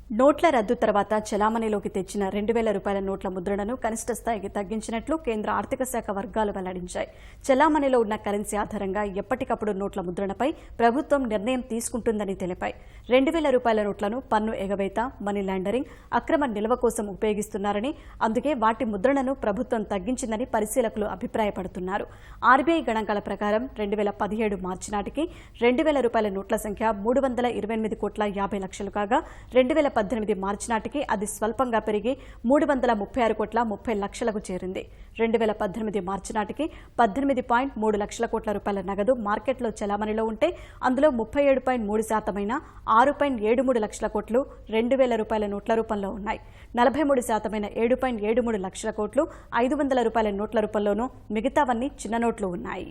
నోట్ల రద్దు తర్వాత చలామణిలోకి తెచ్చిన 2,000 రూపాయల నోట్ల ముద్రణను కనిష్ట స్థాయికి తగ్గించినట్లు కేంద్ర ఆర్థిక శాఖ వర్గాలు వెల్లడించాయి. చలామణిలో ఉన్న కరెన్సీ ఆధారంగా ఎప్పటికప్పుడు నోట్ల ముద్రణపై ప్రభుత్వం నిర్ణయం తీసుకుంటుందని తెలిపాయి. 2,000 రూపాయల నోట్లను పన్ను ఎగవేత, మనీ లాండరింగ్, అక్రమ నిల్వ కోసం ఉపయోగిస్తున్నారని, అందుకే వాటి ముద్రణను ప్రభుత్వం తగ్గించిందని పరిశీలకులు అభిప్రాయపడుతున్నారు. ఆర్బీఐ గణాంకాల ప్రకారం 2017 మార్చి నాటికి 2,000 రూపాయల నోట్ల సంఖ్య 328,50,00,000 కాగా 2018 మార్చి నాటికి అది స్వల్పంగా పెరిగి 336,30,00,000కు చేరింది. 2018 మార్చి నాటికి 18.3 లక్షల కోట్ల రూపాయల నగదు మార్కెట్లో చలామణిలో ఉంటే అందులో 37.3% అయిన 6.73 లక్షల కోట్లు 2,000 రూపాయల నోట్ల రూపంలో ఉన్నాయి. 43% అయిన 7.73 లక్షల కోట్లు 500 రూపాయల నోట్ల రూపంలోనూ, మిగతావన్నీ చిన్న నోట్లు ఉన్నాయి.